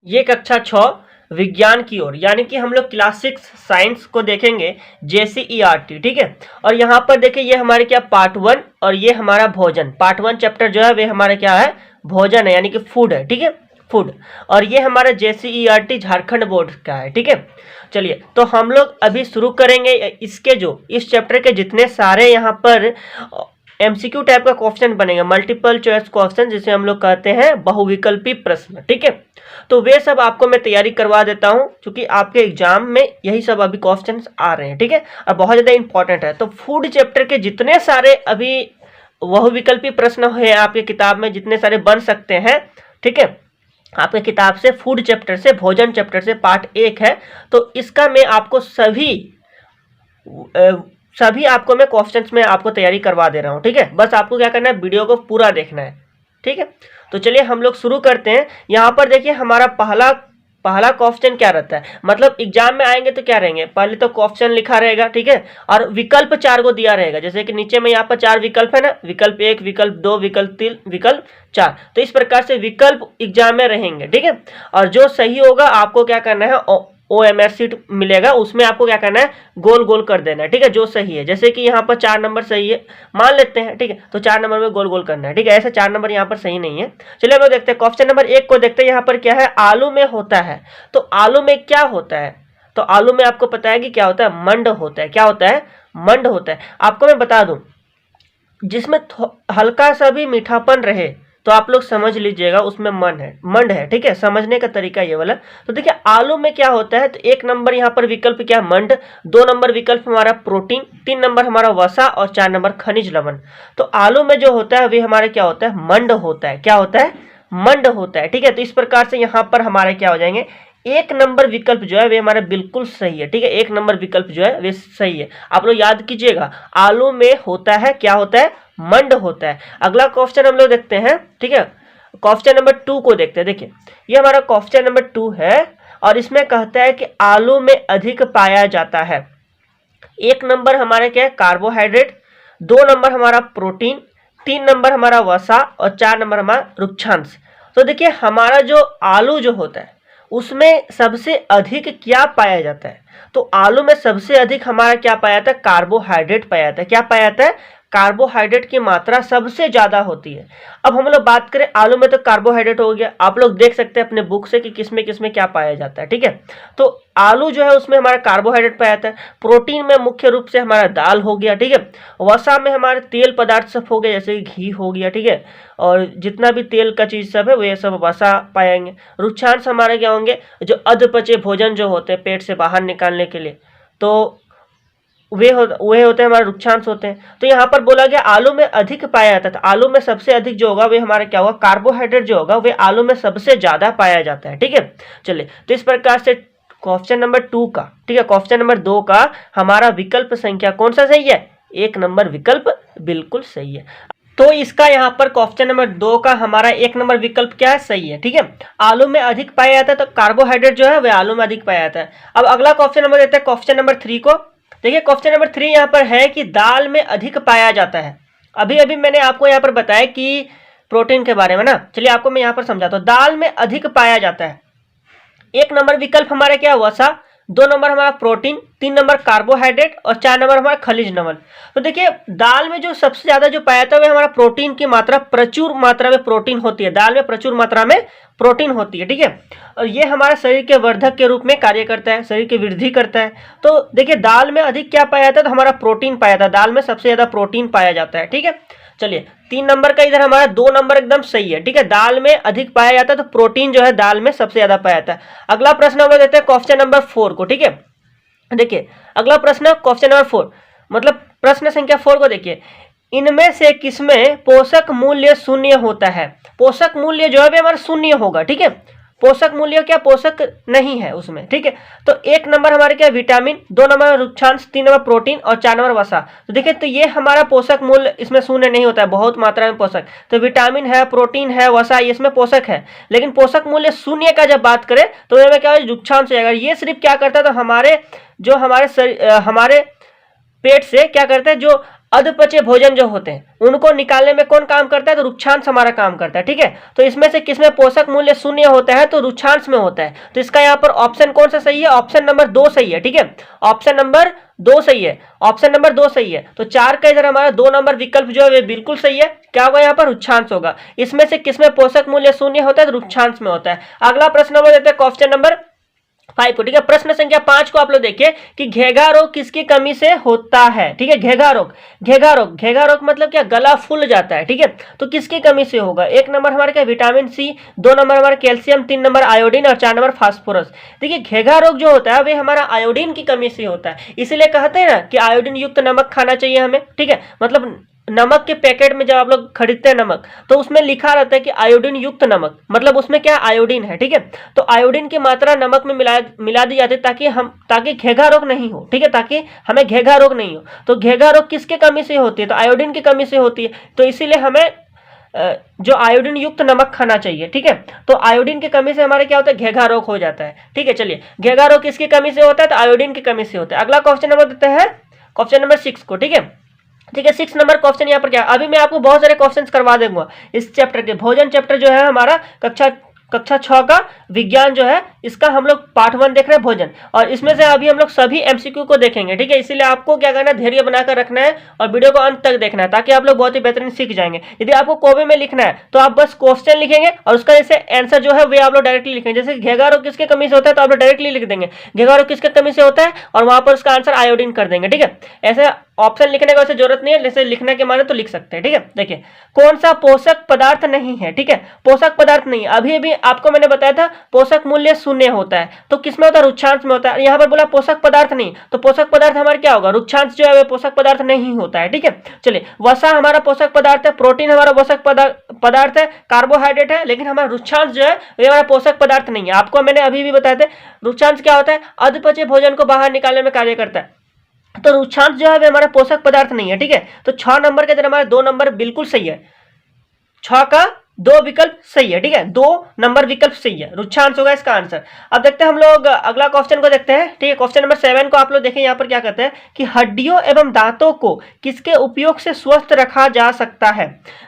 ये कक्षा 6 विज्ञान की ओर, यानी कि हम लोग क्लास 6 साइंस को देखेंगे, JCERT, ठीक है। और यहाँ पर देखिए ये हमारे क्या पार्ट 1 और ये हमारा भोजन। पार्ट 1 चैप्टर जो है वे हमारा क्या है, भोजन है, यानी कि फूड है, ठीक है, फूड। और ये हमारा JCERT झारखंड बोर्ड का है, ठीक है। चलिए तो हम लोग अभी शुरू करेंगे इसके जो इस चैप्टर के जितने सारे यहाँ पर MCQ टाइप का क्वेश्चन बनेगा, मल्टीपल चॉइस क्वेश्चन, जिसे हम लोग कहते हैं बहुविकल्पी प्रश्न, ठीक है। तो वे सब आपको मैं तैयारी करवा देता हूं, क्योंकि आपके एग्जाम में यही सब अभी क्वेश्चंस आ रहे हैं, ठीक है, और बहुत ज़्यादा इंपॉर्टेंट है। तो फूड चैप्टर के जितने सारे अभी बहुविकल्पी प्रश्न है आपके किताब में, जितने सारे बन सकते हैं, ठीक है, आपके किताब से फूड चैप्टर से, भोजन चैप्टर से पार्ट 1 है, तो इसका मैं आपको सभी आपको मैं क्वेश्चंस में आपको तैयारी करवा दे रहा हूँ, ठीक है। बस आपको क्या करना है, वीडियो को पूरा देखना है, ठीक है। तो चलिए हम लोग शुरू करते हैं। यहाँ पर देखिए हमारा पहला क्वेश्चन क्या रहता है, मतलब एग्जाम में आएंगे तो क्या रहेंगे, पहले तो क्वेश्चन लिखा रहेगा, ठीक है, और विकल्प 4 को दिया रहेगा, जैसे कि नीचे में यहाँ पर 4 विकल्प है ना, विकल्प 1, विकल्प 2, विकल्प 3, विकल्प 4। तो इस प्रकार से विकल्प एग्जाम में रहेंगे, ठीक है। और जो सही होगा आपको क्या करना है, OMR सीट मिलेगा, उसमें आपको क्या करना है, गोल गोल कर देना है, ठीक है, जो सही है। जैसे कि यहाँ पर 4 नंबर सही है मान लेते हैं, ठीक है, तो 4 नंबर में गोल गोल करना है, ठीक है। ऐसे 4 नंबर यहाँ पर सही नहीं है। चलिए हम लोग देखते हैं क्वेश्चन नंबर 1 को देखते हैं। यहाँ पर क्या है, आलू में होता है। तो आलू में क्या होता है, तो आलू में आपको पता है कि क्या होता है, मंड होता है। क्या होता है, मंड होता है। आपको मैं बता दूं, जिसमें हल्का सा भी मीठापन रहे तो आप लोग समझ लीजिएगा उसमें मंड है, ठीक है। समझने का तरीका ये वाला। तो देखिए आलू में क्या होता है, तो 1 नंबर यहाँ पर विकल्प क्या, मंड, 2 नंबर विकल्प हमारा प्रोटीन, 3 नंबर हमारा वसा और 4 नंबर खनिज लवण। तो आलू में जो होता है वे हमारा क्या होता है, मंड होता है। क्या होता है, मंड होता है, ठीक है। तो इस प्रकार से यहाँ पर हमारे क्या हो जाएंगे, 1 नंबर विकल्प जो है वे हमारा बिल्कुल सही है, ठीक है। 1 नंबर विकल्प जो है वे सही है। आप लोग याद कीजिएगा, आलू में होता है, क्या होता है, मंड होता है। अगला क्वेश्चन हम लोग देखते हैं, ठीक है, क्वेश्चन नंबर 2 को देखते हैं। देखिए ये हमारा क्वेश्चन नंबर 2 है और इसमें कहता है कि आलू में अधिक पाया जाता है। 1 नंबर हमारा क्या है, कार्बोहाइड्रेट, 2 नंबर हमारा प्रोटीन, 3 नंबर हमारा वसा और 4 नंबर हमारा रुक्षांश। तो देखिए हमारा जो आलू जो होता है उसमें सबसे अधिक क्या पाया जाता है, तो आलू में सबसे अधिक हमारा क्या पाया जाता है, कार्बोहाइड्रेट पाया जाता है। क्या पाया जाता है, कार्बोहाइड्रेट की मात्रा सबसे ज्यादा होती है। अब हम लोग बात करें आलू में, तो कार्बोहाइड्रेट हो गया, आप लोग देख सकते हैं अपने बुक से कि किसमें किसमें क्या पाया जाता है, ठीक है। तो आलू जो है उसमें हमारा कार्बोहाइड्रेट पाया जाता है। प्रोटीन में मुख्य रूप से हमारा दाल हो गया, ठीक है। वसा में हमारे तेल पदार्थ सब हो गए, जैसे घी हो गया, ठीक है, और जितना भी तेल का चीज सब है वो सब वसा पाएंगे। रुक्षांश हमारे क्या होंगे, जो अधपचे भोजन जो होते हैं पेट से बाहर निकालने के लिए, तो वे होते हैं हमारे रुक्षांश होते हैं। तो यहाँ पर बोला गया आलू में अधिक पाया जाता है। आलू में सबसे अधिक जो होगा वे हमारा क्या होगा, कार्बोहाइड्रेट जो होगा वे आलू में सबसे ज्यादा पाया जाता है, ठीक है। चलिए तो इस प्रकार से क्वेश्चन नंबर 2 का, ठीक है, क्वेश्चन नंबर 2 का हमारा विकल्प संख्या कौन सा सही है, 1 नंबर विकल्प बिल्कुल सही है। तो इसका यहाँ पर क्वेश्चन नंबर 2 का हमारा 1 नंबर विकल्प क्या है, सही है, ठीक है। आलू में अधिक पाया जाता है, तो कार्बोहाइड्रेट जो है वह आलू में अधिक पाया जाता है। अब अगला क्वेश्चन नंबर देते हैं क्वेश्चन नंबर 3 को। देखिए क्वेश्चन नंबर 3 यहाँ पर है कि दाल में अधिक पाया जाता है। अभी अभी मैंने आपको यहाँ पर बताया कि प्रोटीन के बारे में ना, चलिए आपको मैं यहाँ पर समझाता हूँ। दाल में अधिक पाया जाता है, 1 नंबर विकल्प हमारा क्या है, वसा, 2 नंबर हमारा प्रोटीन, 3 नंबर कार्बोहाइड्रेट और 4 नंबर हमारा खनिज लवण। तो देखिए दाल में जो सबसे ज्यादा जो पाया जाता है वह हमारा प्रोटीन की मात्रा, प्रचुर मात्रा में प्रोटीन होती है, दाल में प्रचुर मात्रा में प्रोटीन होती है, ठीक है। और ये हमारा शरीर के वर्धक के रूप में कार्य करता है, शरीर की वृद्धि करता है। तो देखिए दाल में अधिक क्या पाया जाता है, तो हमारा प्रोटीन पाया जाता है, दाल में सबसे ज्यादा प्रोटीन पाया जाता है, ठीक है। चलिए 3 नंबर का इधर हमारा 2 नंबर एकदम सही है, ठीक है। दाल में अधिक पाया जाता है, तो प्रोटीन जो है दाल में सबसे ज्यादा पाया जाता है। अगला प्रश्न हम लोग देते हैं क्वेश्चन नंबर 4 को, ठीक है। देखिए अगला प्रश्न क्वेश्चन नंबर 4, मतलब प्रश्न संख्या 4 को देखिए, इनमें से किसमें पोषक मूल्य शून्य होता है। पोषक मूल्य जो है हमारा शून्य होगा, ठीक है। पोषक मूल्य क्या, पोषक नहीं है उसमें, ठीक है। तो 1 नंबर हमारे क्या, विटामिन, 2 नंबर रुक्षांश, 3 नंबर प्रोटीन और 4 नंबर वसा। तो देखिए तो ये हमारा पोषक मूल्य इसमें शून्य नहीं होता है, बहुत मात्रा में पोषक। तो विटामिन है, प्रोटीन है, वसा, ये इसमें पोषक है। लेकिन पोषक मूल्य शून्य का जब बात करें तो इसमें क्या है, रुक्षांश जाएगा। ये सिर्फ क्या करता है, तो हमारे पेट से क्या करता है, जो अधपचे भोजन जो होते हैं उनको निकालने में कौन काम करता है, तो रुक्षांश हमारा काम करता है। ठीक है, तो इसमें से किसमें पोषक मूल्य शून्य होता है, तो रुक्षांश में होता है। तो इसका यहाँ पर ऑप्शन कौन सा सही है, ऑप्शन नंबर 2 सही है। ठीक है, ऑप्शन नंबर 2 सही है, ऑप्शन नंबर 2 सही है। तो 4 का इधर हमारा 2 नंबर विकल्प जो है वे बिल्कुल सही है। क्या होगा यहाँ पर, रुक्षांश होगा। इसमें से किसमें पोषक मूल्य शून्य होता है, तो रुक्षांश में होता है। अगला प्रश्न नंबर देते हैं क्वेश्चन नंबर 5 को। ठीक है, प्रश्न संख्या 5 को आप लोग देखिए कि घेघा रोग किसकी कमी से होता है। ठीक है, घेघा रोग, घेघा रोग, घेघा रोग मतलब क्या, गला फूल जाता है। ठीक है, तो किसकी कमी से होगा, 1 नंबर हमारे क्या, विटामिन सी, 2 नंबर हमारा कैल्शियम, 3 नंबर आयोडीन और 4 नंबर फास्फोरस। देखिए घेघा रोग जो होता है वे हमारा आयोडीन की कमी से होता है। इसीलिए कहते हैं ना कि आयोडीन युक्त नमक खाना चाहिए हमें। ठीक है, मतलब नमक के पैकेट में जब आप लोग खरीदते हैं नमक, तो उसमें लिखा रहता है कि आयोडीन युक्त नमक, मतलब उसमें क्या आयोडीन है। ठीक है, तो आयोडीन की मात्रा नमक में मिला दी जाती है ताकि घेघा रोग नहीं हो। ठीक है, ताकि हमें घेघा रोग नहीं हो। तो घेघा रोग किसके कमी से होती है, तो आयोडीन की कमी से होती है। तो इसीलिए हमें जो आयोडीन युक्त नमक खाना चाहिए। ठीक है, तो आयोडीन की कमी से हमारे क्या होता है, घेघा रोग हो जाता है। ठीक है, चलिए घेघा रोग किसकी कमी से होता है, तो आयोडीन की कमी से होता है। अगला क्वेश्चन नंबर देते हैं क्वेश्चन नंबर 6 को। ठीक है, ठीक है, 6 नंबर क्वेश्चन यहाँ पर क्या है, अभी मैं आपको बहुत सारे क्वेश्चंस करवा दूंगा इस चैप्टर के। भोजन चैप्टर जो है हमारा कक्षा 6 का विज्ञान जो है, इसका हम लोग पार्ट 1 देख रहे हैं भोजन, और इसमें से अभी हम लोग सभी एमसीक्यू को देखेंगे। ठीक है, इसीलिए आपको क्या करना है, धैर्य बनाकर रखना है और वीडियो को अंत तक देखना है, ताकि आप लोग बहुत ही बेहतरीन सीख जाएंगे। यदि आपको कोवे में लिखना है तो आप बस क्वेश्चन लिखेंगे और उसका जैसे आंसर जो है वे आप लोग डायरेक्टली लिखेंगे। जैसे घेघा रोग किसके कमी से होता है, तो आप लोग डायरेक्टली लिख देंगे घेघा रोग किसके कमी से होता है, और वहां पर उसका आंसर आयोडीन कर देंगे। ठीक है, ऐसे ऑप्शन लिखने का वैसे जरूरत नहीं है, जैसे लिखने के माने तो लिख सकते हैं। ठीक है, देखिए कौन सा पोषक पदार्थ नहीं है। ठीक है, पोषक पदार्थ नहीं, अभी भी आपको मैंने बताया था पोषक मूल्य शून्य होता है, तो किसमें होता है, रुक्षांश में होता है। यहाँ पर बोला पोषक पदार्थ नहीं, तो पोषक पदार्थ हमारा क्या होगा, रुक्षांश जो है वह पोषक पदार्थ नहीं होता है। ठीक है, चलिए वसा हमारा पोषक पदार्थ है, प्रोटीन हमारा पोषक पदार्थ है, कार्बोहाइड्रेट है, लेकिन हमारा रुक्षांश जो है वह हमारा पोषक पदार्थ नहीं है। आपको मैंने अभी भी बताया था रुक्षांश क्या होता है, अधपचे भोजन को बाहर निकालने में कार्य करता है। तो रुक्षांश जो है हमारा पोषक पदार्थ नहीं है। ठीक है, तो 6 नंबर के अंदर हमारा 2 नंबर बिल्कुल सही है, 6 का 2 विकल्प सही है। ठीक है, 2 नंबर विकल्प सही है, रुक्षांश होगा इसका आंसर। अब देखते हैं हम लोग अगला क्वेश्चन को देखते हैं। ठीक है, क्वेश्चन नंबर 7 को आप लोग देखें, यहाँ पर क्या कहते हैं कि हड्डियों एवं दांतों को किसके उपयोग से स्वस्थ रखा जा सकता है।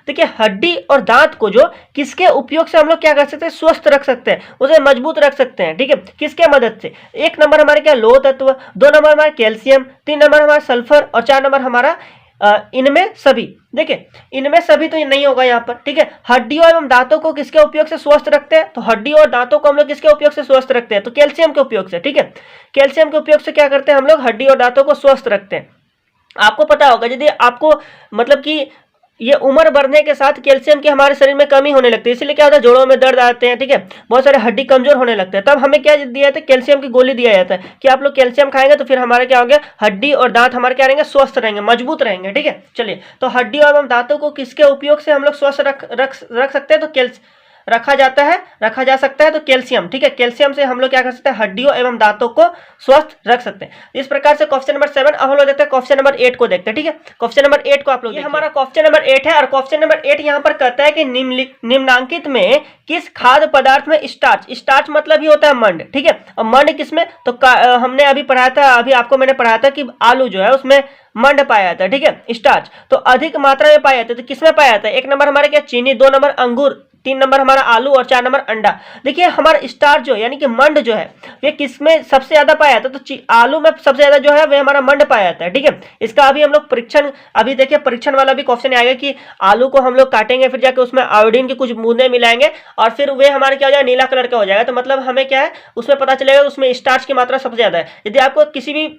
देखिए हड्डी और दांत को जो किसके उपयोग से हम लोग क्या कर सकते हैं, स्वस्थ रख सकते हैं, उसे मजबूत रख सकते हैं। ठीक है, किसके मदद से, 1 नंबर हमारे क्या, लौह तत्व, 2 नंबर हमारा कैल्शियम, 3 नंबर हमारा सल्फर और 4 नंबर हमारा इनमें सभी। देखिए इनमें सभी तो नहीं होगा यहाँ पर। ठीक है, हड्डियों एवं दांतों को किसके उपयोग से स्वस्थ रखते हैं, तो हड्डियों और दांतों को हम लोग किसके उपयोग से स्वस्थ रखते हैं, तो कैल्शियम के उपयोग से। ठीक है, कैल्शियम के उपयोग से क्या करते हैं हम लोग, हड्डी और दांतों को स्वस्थ रखते हैं। आपको पता होगा यदि आपको मतलब कि ये उम्र बढ़ने के साथ कैल्शियम की हमारे शरीर में कमी होने लगती है, इसलिए क्या होता है, जोड़ों में दर्द आते हैं। ठीक है, बहुत सारे हड्डी कमजोर होने लगते हैं, तब हमें क्या दिया जाता है, कैल्शियम की गोली दिया जाता है कि आप लोग कैल्शियम खाएंगे तो फिर हमारे क्या होंगे, हड्डी और दांत हमारे क्या रहेंगे, स्वस्थ रहेंगे, मजबूत रहेंगे। ठीक है, चलिए तो हड्डियों एवं दांतों को किसके उपयोग से हम लोग स्वस्थ रख सकते हैं, तो रखा जा सकता है तो कैल्शियम। ठीक है, कैल्शियम से हम लोग क्या कर सकते हैं, हड्डियों एवं दांतों को स्वस्थ रख सकते हैं। इस प्रकार से क्वेश्चन नंबर 7। अब हम लोग देखते हैं क्वेश्चन नंबर 8 को देखते हैं। ठीक है, क्वेश्चन नंबर 8 को आप लोग, ये हमारा क्वेश्चन नंबर 8 है, और क्वेश्चन नंबर 8 यहाँ पर कहता है कि निम्नांकित में किस खाद्य पदार्थ में स्टार्च मतलब ही होता है मंड। ठीक है, और मंड किसमें, तो हमने अभी पढ़ाया था, अभी आपको मैंने पढ़ाया था कि आलू जो है उसमें मंड पाया जाता है। ठीक है, स्टार्च तो अधिक मात्रा में पाया जाता है, तो किसमें पाया जाता है, 1 नंबर हमारे क्या, चीनी, 2 नंबर अंगूर, 3 नंबर हमारा आलू और 4 नंबर अंडा। देखिए हमारा स्टार्च जो यानी कि मंड जो है ये किसमें सबसे ज्यादा पाया जाता है, तो आलू में सबसे ज्यादा जो है वह हमारा मंड पाया जाता है। ठीक है, इसका अभी हम लोग परीक्षण, अभी देखिए परीक्षण वाला भी क्वेश्चन आएगा कि आलू को हम लोग काटेंगे, फिर जाके उसमें आयोडीन की कुछ बूंदे मिलाएंगे और फिर वे हमारे क्या हो जाएगा, नीला कलर का हो जाएगा। तो मतलब हमें क्या है, उसमें पता चलेगा उसमें स्टार्च की मात्रा सबसे ज्यादा है। यदि आपको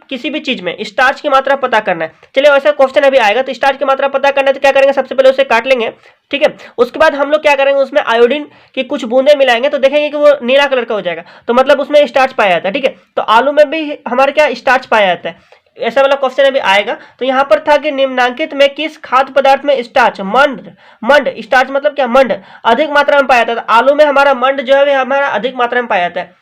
किसी भी चीज में स्टार्च की मात्रा पता करना है, चलिए वैसा क्वेश्चन अभी आएगा, तो स्टार्च की मात्रा पता करना है तो क्या करेंगे, सबसे पहले उसे काट लेंगे। ठीक है, उसके बाद हम लोग क्या करेंगे, उसमें आयोडीन की कुछ बूंदे मिलाएंगे तो देखेंगे कि वो नीला कलर का हो जाएगा, तो मतलब उसमें स्टार्च पाया जाता है। ठीक है, तो आलू में भी हमारे क्या स्टार्च पाया जाता है, ऐसा वाला क्वेश्चन अभी आएगा। तो यहाँ पर था कि निम्नांकित में किस खाद्य पदार्थ में स्टार्च मंड स्टार्च मतलब क्या, मंड अधिक मात्रा में पाया जाता है। आलू में हमारा मंड जो है हमारा अधिक मात्रा में पाया जाता है।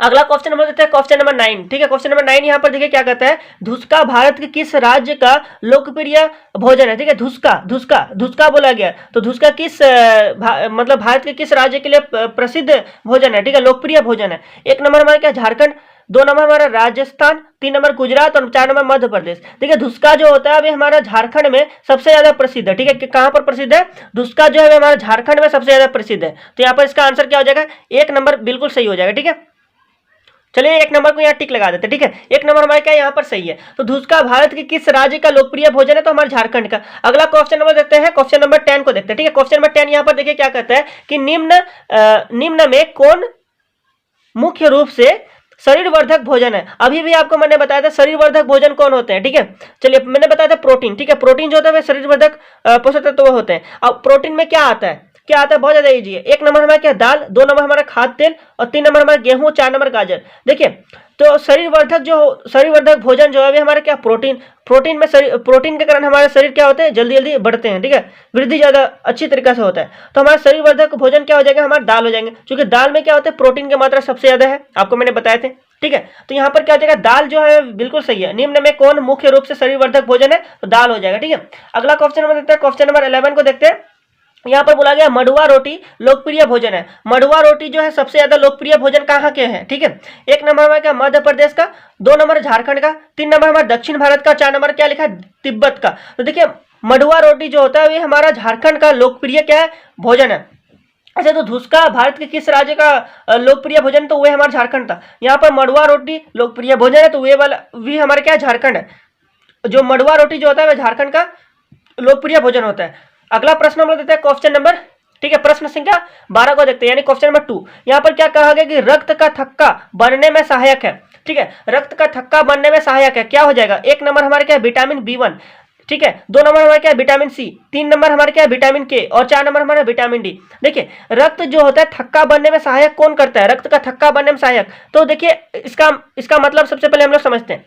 अगला क्वेश्चन नंबर देते हैं क्वेश्चन नंबर 9। ठीक है, क्वेश्चन नंबर 9 यहाँ पर देखिए क्या कहता है, धुसका भारत के किस राज्य का लोकप्रिय भोजन है। ठीक है, धुसका बोला गया, तो धुसका किस मतलब भारत के किस राज्य के लिए प्रसिद्ध भोजन है। ठीक है, लोकप्रिय भोजन है। 1 नंबर हमारा क्या, झारखंड, 2 नंबर हमारा राजस्थान, 3 नंबर गुजरात और 4 नंबर मध्य प्रदेश। देखिए धुसका जो होता है अभी हमारा झारखंड में सबसे ज्यादा प्रसिद्ध है, ठीक है। कहां पर प्रसिद्ध है? धुसका जो है हमारा झारखंड में सबसे ज्यादा प्रसिद्ध है। तो यहाँ पर इसका आंसर क्या हो जाएगा? 1 नंबर बिल्कुल सही हो जाएगा, ठीक है। चलिए 1 नंबर को यहाँ टिक लगा देते हैं, ठीक है। 1 नंबर हमारे क्या यहाँ पर सही है। तो धुसका भारत के किस राज्य का लोकप्रिय भोजन है? तो हमारे झारखंड का। अगला क्वेश्चन नंबर देखते हैं, क्वेश्चन नंबर 10 को देखते हैं, ठीक है। क्वेश्चन नंबर 10 यहाँ पर देखिए क्या कहता है कि निम्न में कौन मुख्य रूप से शरीरवर्धक भोजन है? अभी भी आपको मैंने बताया था शरीरवर्धक भोजन कौन होते हैं, ठीक है। चलिए मैंने बताया था प्रोटीन, ठीक है। प्रोटीन जो होता है वे शरीरवर्धक पोषक तत्व होते हैं। अब प्रोटीन में क्या आता है? क्या आता है? बहुत ज्यादा इजी है। 1 नंबर हमारा क्या? दाल, 2 नंबर हमारा खाद्य तेल और 3 नंबर हमारा गेहूं, 4 नंबर गाजर। देखिए तो शरीरवर्धक भोजन जो है हमारा क्या? प्रोटीन में प्रोटीन के कारण हमारे शरीर क्या होते हैं? जल्दी जल्दी बढ़ते हैं, ठीक है। वृद्धि ज्यादा अच्छी तरीके से होता है। तो हमारा शरीरवर्धक भोजन क्या हो जाएगा? हमारा दाल हो जाएंगे, क्योंकि दाल में क्या होता है? प्रोटीन की मात्रा सबसे ज्यादा है, आपको मैंने बताए थे, ठीक है। तो यहाँ पर क्या हो जाएगा? दाल जो है बिल्कुल सही है। निम्न में कौन मुख्य रूप से शरीरवर्धक भोजन है? तो दाल हो जाएगा, ठीक है। अगला क्वेश्चन नंबर देखते हैं, क्वेश्चन नंबर 11 को देखते हैं। यहाँ पर बोला गया मड़ुआ रोटी लोकप्रिय भोजन है। मड़ुआ रोटी जो है सबसे ज्यादा लोकप्रिय भोजन कहाँ के हैं, ठीक है। 1 नंबर हमारा क्या? मध्य प्रदेश का, 2 नंबर झारखंड का, 3 नंबर हमारा दक्षिण भारत का, 4 नंबर क्या लिखा है? तिब्बत का। तो देखिए मड़ुआ रोटी जो होता है ये हमारा झारखंड का लोकप्रिय क्या है? भोजन है। अच्छा तो धुसका भारत के किस राज्य का लोकप्रिय भोजन? तो वह हमारा झारखंड था। यहाँ पर मड़ुआ रोटी लोकप्रिय भोजन है, तो वे वाला भी हमारे क्या? झारखंड है। जो मड़ुआ रोटी जो होता है वह झारखंड का लोकप्रिय भोजन होता है। अगला प्रश्न हम लोग देते हैं क्वेश्चन नंबर, ठीक है, प्रश्न संख्या 12 को देखते हैं, यानी क्वेश्चन नंबर 2। यहाँ पर क्या कहा गया कि रक्त का थक्का बनने में सहायक है, ठीक है। रक्त का थक्का बनने में सहायक है, क्या हो जाएगा? 1 नंबर हमारे क्या? विटामिन B1, ठीक है। 2 नंबर हमारे क्या? विटामिन C, 3 नंबर हमारे क्या? विटामिन K और 4 नंबर हमारा विटामिन D। देखिए रक्त जो होता है थक्का बनने में सहायक कौन करता है? रक्त का थक्का बनने में सहायक। तो देखिए इसका मतलब सबसे पहले हम लोग समझते हैं।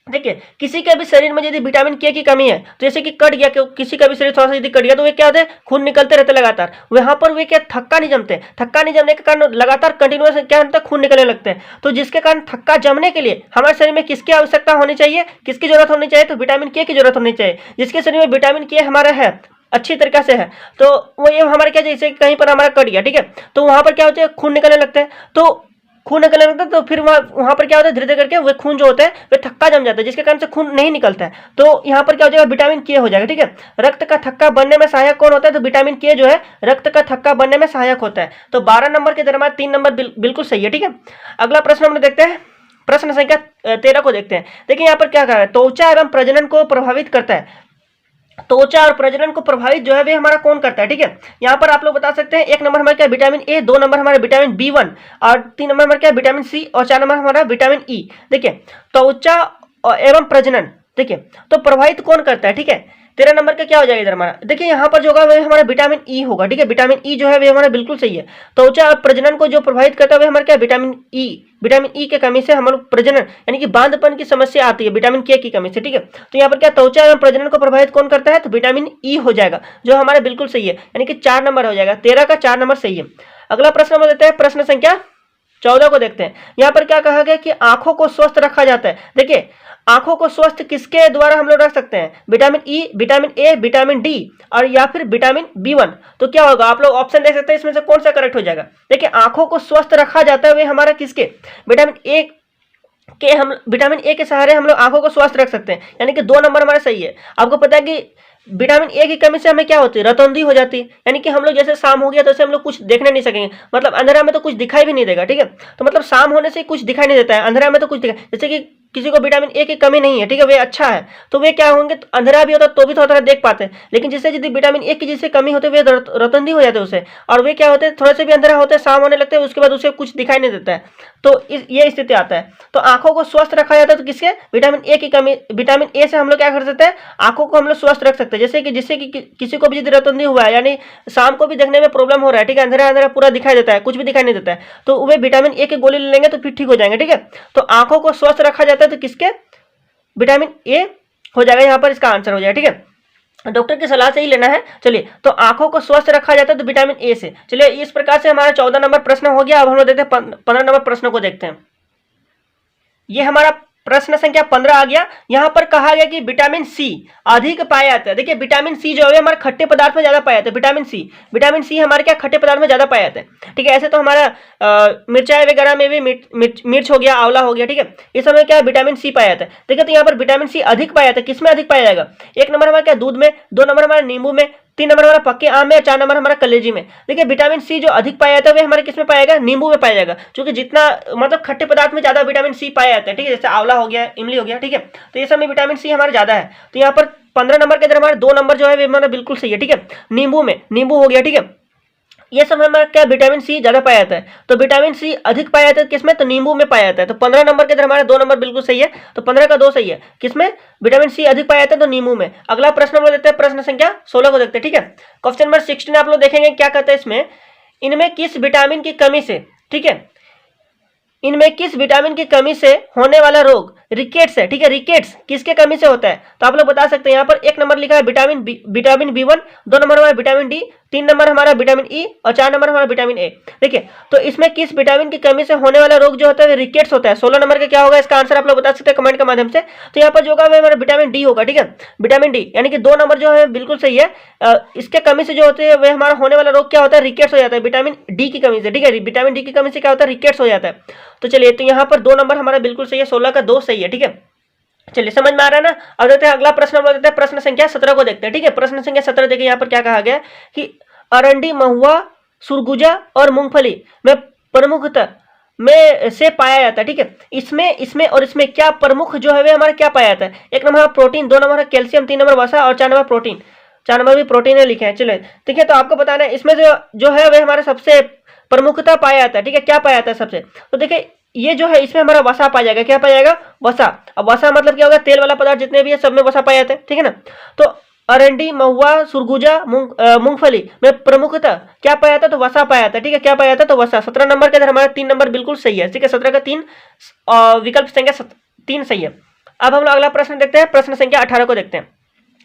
देखिए किसी के भी शरीर में यदि विटामिन के की कमी है, तो जैसे कि कट गया, किसी का भी शरीर थोड़ा सा यदि कट गया तो वे क्या होते हैं? खून निकलते रहते लगातार। वहां पर वे क्या? थक्का नहीं जमते। थक्का नहीं जमने के कारण लगातार कंटिन्यूअस क्या होता है? खून निकलने लगते हैं। तो जिसके कारण थक्का जमने के लिए हमारे शरीर में किसकी आवश्यकता होनी चाहिए? किसकी जरूरत होनी चाहिए? तो विटामिन के की जरूरत होनी चाहिए। जिसके शरीर में विटामिन के हमारा है, अच्छी तरीके से है, तो वो ये हमारे क्या? जैसे कहीं पर हमारा कट गया, ठीक है, तो वहां पर क्या होता है? खून निकलने लगते हैं। तो खून निकलने लगता है तो फिर वहां पर क्या होता है? धीरे धीरे करके वे खून जो होता है वे थक्का जम जाता है, जिसके कारण से खून नहीं निकलता है। तो यहाँ पर क्या हो जाएगा? विटामिन के हो जाएगा, ठीक है। रक्त का थक्का बनने में सहायक कौन होता है? तो विटामिन के जो है रक्त का थक्का बनने में सहायक होता है। तो 12 नंबर के दरम्यान 3 नंबर बिल्कुल सही है, ठीक है। अगला प्रश्न हम देखते हैं, प्रश्न संख्या 13 को देखते हैं। देखिए यहाँ पर क्या कहा है? त्वचा एवं प्रजनन को प्रभावित करता है। त्वचा और प्रजनन को प्रभावित जो है वे हमारा कौन करता है, ठीक है। यहाँ पर आप लोग बता सकते हैं 1 नंबर हमारा क्या? विटामिन ए, 2 नंबर हमारा विटामिन B1 और 3 नंबर हमारा क्या? विटामिन C और 4 नंबर हमारा विटामिन E। देखिए त्वचा एवं प्रजनन, देखिए तो प्रभावित कौन करता है, ठीक है। 13 नंबर का क्या हो जाएगा इधर हमारा? देखिए यहाँ पर जो होगा वह हमारा विटामिन ई होगा, ठीक है। विटामिन ई जो है वह हमारा बिल्कुल सही है। त्वचा और प्रजनन को जो प्रभावित करता है वह हमारा क्या? विटामिन ई के कमी से हम लोग प्रजनन यानी कि बांधपन की समस्या आती है विटामिन के की कमी से, ठीक है। तो यहाँ पर क्या? त्वचा एवं प्रजनन को प्रभावित कौन करता है? तो विटामिन ई हो जाएगा, जो हमारा बिल्कुल सही है, यानी कि 4 नंबर हो जाएगा। 13 का 4 नंबर सही है। अगला प्रश्न हम देते हैं, प्रश्न संख्या 14 को देखते हैं। यहाँ पर क्या कहा गया कि आंखों को स्वस्थ रखा जाता है। देखिए आंखों को स्वस्थ किसके द्वारा हम लोग रख सकते हैं? Vitamin E, vitamin A, vitamin D और या फिर विटामिन B1। तो क्या होगा? आप लोग ऑप्शन देख सकते हैं, इसमें से कौन सा करेक्ट हो जाएगा? देखिए आंखों को स्वस्थ रखा जाता है वे हमारा किसके? विटामिन ए के सहारे हम लोग आंखों को स्वस्थ रख सकते हैं, यानी कि 2 नंबर हमारा सही है। आपको पता है कि विटामिन ए की कमी से हमें क्या होती है? रतौंधी हो जाती है, यानी कि हम लोग जैसे शाम हो गया तो हम लोग कुछ देखने नहीं सकेंगे, मतलब अंधेरा में तो कुछ दिखाई भी नहीं देगा, ठीक है। तो मतलब शाम होने से कुछ दिखाई नहीं देता है, अंधेरा में तो कुछ दिखाई, जैसे कि किसी को विटामिन ए की कमी नहीं है, ठीक है, वे अच्छा है, तो वे क्या होंगे? तो अंधेरा भी होता तो भी थोड़ा थोड़ा देख पाते हैं, लेकिन जिससे यदि विटामिन ए की जिससे कमी होती है वे रतौंधी हो जाते हैं उसे, और वे क्या होते हैं? थोड़े से भी अंधेरा होते हैं, शाम होने लगते हैं, उसके बाद उसे कुछ दिखाई नहीं देता है, तो ये स्थिति आता है। तो आंखों को स्वस्थ रखा जाता है तो किसके? विटामिन ए की कमी, विटामिन ए से हम लोग क्या कर सकते हैं? आंखों को हम लोग स्वस्थ रख सकते हैं, जिससे कि किसी को भी यदि रतौंधी हुआ है, यानी शाम को भी देखने में प्रॉब्लम हो रहा है, ठीक है, अंधेरा अंधेरा पूरा दिखाई देता है, कुछ भी दिखाई नहीं देता है, तो वे विटामिन ए की गोली ले लेंगे तो फिर ठीक हो जाएंगे, ठीक है। तो आंखों को स्वस्थ रखा जाता है तो किसके? विटामिन ए हो जाएगा, यहाँ पर इसका आंसर हो जाएगा, ठीक है। डॉक्टर की सलाह से ही लेना है। चलिए तो आंखों को स्वस्थ रखा जाता है तो विटामिन ए से। चलिए इस प्रकार से हमारा 14 नंबर प्रश्न हो गया। अब हम लोग देखते हैं 15 नंबर प्रश्न को देखते हैं। ये हमारा प्रश्न संख्या 15 आ गया। यहाँ पर कहा गया कि विटामिन सी अधिक पाया जाता है। देखिए विटामिन सी जो है हमारे खट्टे पदार्थ में ज्यादा पाया जाता है। विटामिन सी हमारे क्या खट्टे पदार्थ में ज्यादा पाया जाता है। ठीक है, ऐसे तो हमारा मिर्चाई वगैरह में भी मिर्च हो गया, आंवला हो गया। ठीक है, इस समय क्या विटामिन सी पाया जाता है। देखिए तो यहाँ पर विटामिन सी अधिक पाया जाता है। किसमें अधिक पाया जाएगा? 1 नंबर हमारा क्या दूध में, 2 नंबर हमारा नींबू में, 3 नंबर हमारा पक्के आम में, 4 नंबर हमारा कलेजी में। देखिए विटामिन सी जो अधिक पाया जाता है वह हमारे किसमें पाया जाएगा? नींबू में पाया जाएगा, क्योंकि जितना मतलब खट्टे पदार्थ में ज्यादा विटामिन सी पाया जाता है। ठीक है, जैसे आंवला हो गया, इमली हो गया। ठीक है, तो ये सब में विटामिन सी हमारा ज्यादा है। तो यहाँ पर 15 नंबर के अंदर हमारे 2 नंबर जो है हमारा बिल्कुल सही है। ठीक है, नींबू में, नींबू हो गया। ठीक है, ये सब हमारा क्या विटामिन सी ज्यादा पाया जाता है। तो विटामिन सी अधिक पाया जाता है किसमें? तो नींबू में पाया जाता है। तो 15 नंबर के अंदर हमारे 2 नंबर बिल्कुल सही है। तो 15 का 2 सही है। किसमें विटामिन सी अधिक पाया जाता है? तो नींबू में। अगला प्रश्न हम लोग देखते हैं, प्रश्न संख्या 16 को देखते हैं। ठीक है, क्वेश्चन नंबर 16 आप लोग देखेंगे क्या कहते हैं इसमें, इनमें किस विटामिन की कमी से, ठीक है, इनमें किस विटामिन की कमी से होने वाला रोग रिकेट्स है। ठीक है, रिकेट्स किसके कमी से होता है? तो आप लोग बता सकते हैं। यहाँ पर 1 नंबर लिखा है विटामिन B1, 2 नंबर हमारा विटामिन डी, 3 नंबर हमारा विटामिन ई और 4 नंबर हमारा विटामिन ए। देखिए तो इसमें किस विटामिन की कमी से होने वाला रोग जो होता है रिकेट्स होता है। 16 नंबर का क्या होगा इसका आंसर आप लोग बता सकते हैं कमेंट के माध्यम से। तो यहाँ पर जो होगा हमारा विटामिन डी होगा। ठीक है, विटामिन डी यानी कि 2 नंबर जो है बिल्कुल सही है। इसके कमी से जो होते हैं वह हमारा होने वाला रोग क्या होता है? रिकेट्स हो जाता है विटामिन डी की कमी से। ठीक है, विटामिन डी की कमी से क्या होता है? रिकेट्स हो जाता है। तो चलिए, तो यहाँ पर 2 नंबर हमारा बिल्कुल सही है, 16 का 2 सही है। ठीक है, चलिए समझ में आ रहा है ना। अब देखते हैं अगला प्रश्न, हम देखते हैं प्रश्न संख्या 17 को देखते हैं। ठीक है, प्रश्न संख्या 17 देखिए यहाँ पर क्या कहा गया कि अरंडी, महुआ, सुरगुजा और मूंगफली में प्रमुखतः में से पाया जाता है। ठीक है, इसमें और इसमें क्या प्रमुख जो है वे हमारा क्या पाया जाता है? 1 number protein, 2 number calcium, 3 number वसा और 4 नंबर प्रोटीन। 4 नंबर भी प्रोटीन है लिखे हैं। चलिए देखिए, तो आपको बताना है इसमें जो है वह हमारा सबसे प्रमुखता पाया जाता है। ठीक है, क्या पाया जाता है सबसे? तो देखिए ये जो है इसमें हमारा वसा पाया जाएगा। क्या पाया जाएगा? वसा। अब वसा मतलब क्या होगा? तेल वाला पदार्थ जितने भी है सब में वसा पाया जाता है। ठीक है ना। तो अरंडी, महुआ, सुरगुजा, मूंगफली में प्रमुखतः क्या पाया जाता है? तो वसा पाया जाता है। ठीक है, क्या पाया जाता है? तो वसा। 17 नंबर के अंदर हमारा 3 नंबर बिल्कुल सही है। ठीक है, 17 का 3 विकल्प संख्या 3 सही है। अब हम लोग अगला प्रश्न देखते हैं, प्रश्न संख्या 18 को देखते हैं।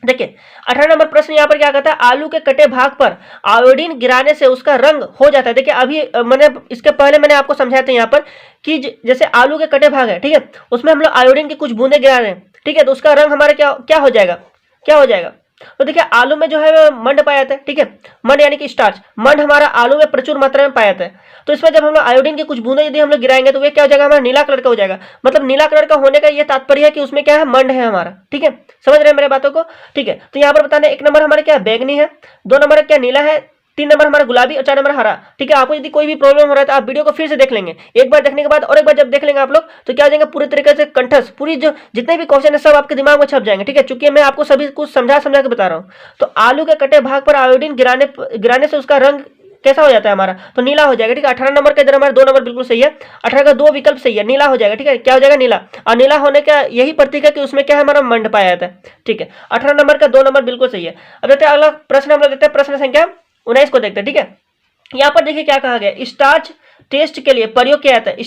देखिए 18 नंबर प्रश्न यहाँ पर क्या कहता है? आलू के कटे भाग पर आयोडीन गिराने से उसका रंग हो जाता है। देखिए अभी मैंने इसके पहले मैंने आपको समझाया था यहाँ पर कि जैसे आलू के कटे भाग है, ठीक है, उसमें हम लोग आयोडीन की कुछ बूंदे गिरा रहे हैं। ठीक है, तो उसका रंग हमारा क्या हो जाएगा? क्या हो जाएगा? तो देखिए आलू में जो है मंड पाया जाता है। ठीक है, मंड यानी कि स्टार्च, मंड हमारा आलू में प्रचुर मात्रा में पाया जाता है। तो इसमें जब हम लोग आयोडीन की कुछ बूंदे यदि हम लोग गिराएंगे तो वे क्या हो जाएगा? हमारा नीला कलर का हो जाएगा। मतलब नीला कलर का होने का ये तात्पर्य है कि उसमें क्या है? मंड है हमारा। ठीक है, समझ रहे हैं मेरे बातों को? ठीक है, तो यहाँ पर बताना 1 नंबर हमारे क्या बैगनी है, 2 नंबर क्या नीला है, 3 नंबर हमारा गुलाबी और 4 नंबर हरा। ठीक है, आपको यदि कोई भी प्रॉब्लम हो रहा है तो आप वीडियो को फिर से देख लेंगे। एक बार देखने के बाद और एक बार जब देख लेंगे आप लोग तो क्या हो जाएंगे? पूरी तरीके से कंठस्थ, पूरी जो जितने भी क्वेश्चन है सब आपके दिमाग में छप जाएंगे। ठीक है, चूंकि मैं आपको सभी कुछ समझा के बता रहा हूँ। तो आलू के कटे भाग पर आयोडीन गिराने से उसका रंग कैसा हो जाता है हमारा? तो नीला हो जाएगा। ठीक है, 18 नंबर के अंदर हमारे 2 नंबर बिल्कुल सही है। 18 का 2 विकल्प सही है, नीला हो जाएगा। ठीक है, क्या हो जाएगा? नीला। और नीला होने का यही प्रतीक है कि उसमें क्या है? हमारा मंड पाया जाता है। ठीक है, 18 नंबर का 2 नंबर बिल्कुल सही है। अब देखते हैं अगला प्रश्न, हम लोग देखते हैं प्रश्न संख्या 19 को देखते हैं। ठीक है, यहाँ पर देखिए क्या कहा गया? स्टार्च टेस्ट के लिए प्रयोग किया जाता है।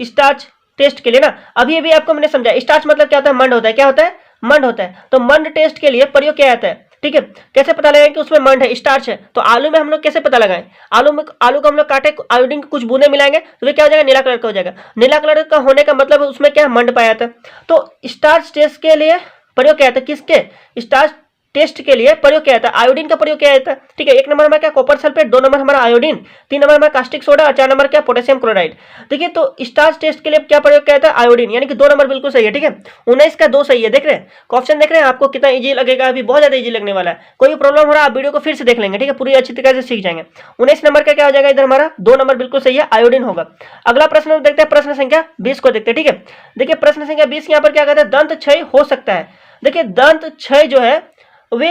स्टार्च टेस्ट के लिए ना, अभी आपको मैंने समझा स्टार्च मतलब क्या होता है? मंड होता है। क्या होता है? मंड होता है। तो मंड टेस्ट के लिए प्रयोग किया जाता है। ठीक है, कैसे पता लगाएं कि उसमें मंड है, स्टार्च है? तो आलू में हम लोग कैसे पता लगाएं? आलू को हम लोग काटे, आयोडीन की कुछ बूंदे मिलाएंगे तो वे क्या हो जाएगा? नीला कलर का हो जाएगा। नीला कलर का होने का मतलब उसमें क्या? मंड पाया जाता है। तो स्टार्च टेस्ट के लिए प्रयोग किया जाता है। किसके? स्टार्च टेस्ट के लिए प्रयोग किया जाता है, आयोडीन का प्रयोग किया जाता है। ठीक है, 1 नंबर हमारा क्या? कॉपर सल्फेट, 2 नंबर हमारा आयोडीन, 3 नंबर हमारा कास्टिक सोडा और 4 नंबर क्या? Potassium chloride. देखिए तो स्टार्च टेस्ट के लिए क्या प्रयोग किया जाता है? आयोडीन, यानी कि 2 नंबर बिल्कुल सही है। ठीक है, 19 का 2 सही है। देख रहे हैं क्वेश्चन, देख रहे हैं आपको कितना इजी लगेगा? अभी बहुत ज्यादा इजी लगने वाला है। कोई प्रॉब्लम हो रहा है आप वीडियो को फिर से देख लेंगे। ठीक है, पूरी अच्छी तरीके से सीख जाएंगे। 19 नंबर का क्या हो जाएगा? इधर हमारा 2 नंबर बिल्कुल सही है, आयोडीन होगा। अगला प्रश्न देखते हैं, प्रश्न संख्या 20 को देखते हैं। ठीक है, देखिए प्रश्न संख्या 20 यहाँ पर क्या कहते हैं? दंत क्षय हो सकता है। देखिए दंत क्षय जो है वे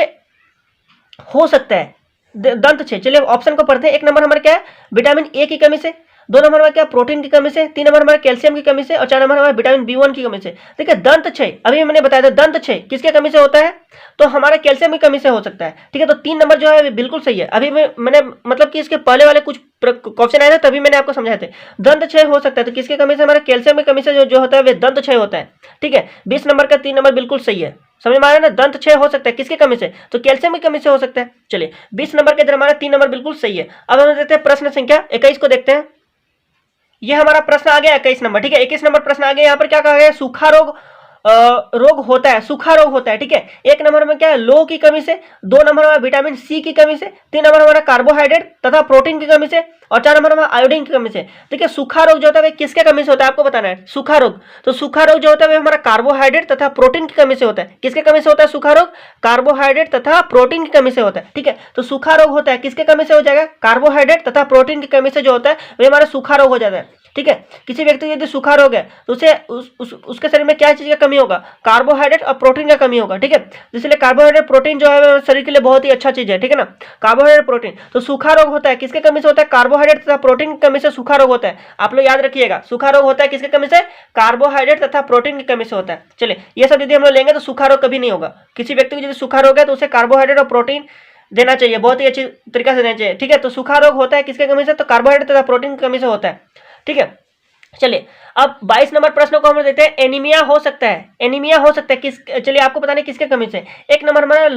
हो सकता है, दंत क्षय। चलिए ऑप्शन को पढ़ते हैं। 1 नंबर हमारा क्या है? विटामिन ए की कमी से, 2 नंबर हमारा क्या? प्रोटीन की कमी से, 3 नंबर हमारा कैल्शियम की कमी से और 4 नंबर हमारा विटामिन B1 की कमी से। देखिए दंत क्षय अभी मैंने बताया था, दंत क्षय किसके कमी से होता है? तो हमारा कैल्शियम की कमी से हो सकता है। ठीक है, तो 3 नंबर जो है बिल्कुल सही है। अभी मैंने मतलब कि इसके पहले वाले कुछ क्वेश्चन आए थे तभी मैंने आपको समझाए थे। दंत क्षय हो सकता है तो किसकी कमी से? हमारा कैल्शियम की कमी से जो होता है वह दंत क्षय होता है। ठीक है, 20 नंबर का 3 नंबर बिल्कुल सही है। समझ में आ रहा है ना? दंत क्षय हो सकता है किसकी कमी से? तो कैल्शियम की कमी से हो सकता है। चलिए 20 नंबर के अंदर हमारा 3 नंबर बिल्कुल सही है। अब हम देखते हैं प्रश्न संख्या 21 को देखते हैं। ये हमारा प्रश्न आ गया 21 नंबर, ठीक है। 21 नंबर प्रश्न आ गया, यहाँ पर क्या कहा गया, सूखा रोग रोग होता है, सूखा रोग होता है, ठीक है। 1 नंबर में क्या है, लोह की कमी से, 2 नंबर में विटामिन सी की कमी से, 3 नंबर हमारा कार्बोहाइड्रेट तथा प्रोटीन की कमी से, और 4 नंबर में आयोडीन की कमी से। देखिए सूखा रोग जो होता है किसके कमी से होता है, आपको बताना है। सूखा रोग, तो सूखा रोग जो होता है हमारा कार्बोहाइड्रेट तथा प्रोटीन की कमी से होता है। किसके कमी से होता है सूखा रोग, कार्बोहाइड्रेट तथा प्रोटीन की कमी से होता है, ठीक है। तो सूखा रोग होता है किसके कमी से हो जाएगा, कार्बोहाइड्रेट तथा प्रोटीन की कमी से जो होता है वह हमारा सूखा रोग हो जाता है, ठीक है। किसी व्यक्ति को यदि सूखा रोग है तो उसे उसके शरीर में क्या चीज का कमी होगा, कार्बोहाइड्रेट और प्रोटीन का कमी होगा, ठीक है। इसलिए कार्बोहाइड्रेट प्रोटीन जो है शरीर के लिए बहुत ही अच्छा चीज है, ठीक है ना, कार्बोहाइड्रेट प्रोटीन। तो सूखा रोग होता है किसके कमी से होता है, कार्बोहाइड्रेट तथा प्रोटीन की कमी से सूखा रोग होता है। आप लोग याद रखिएगा, सूखा रोग होता है किसके कमी से, कार्बोहाइड्रेट तथा प्रोटीन की कमी से होता है। चलिए ये सब यदि हम लोग लेंगे तो सूखा रोग कभी नहीं होगा। किसी व्यक्ति को यदि सूखा रोग है तो उसे कार्बोहाइड्रेट और प्रोटीन देना चाहिए, बहुत ही अच्छी तरीका से देना चाहिए, ठीक है। तो सूखा रोग होता है किसके कमी से, तो कार्बोहाइड्रेट तथा प्रोटीन की कमी से होता है, ठीक है। चलिए अब 22 नंबर प्रश्न को हम देते हैं, एनीमिया हो सकता है, एनीमिया हो सकता है किस, चलिए आपको बताने किसके कमी से। 1 नंबर हमारा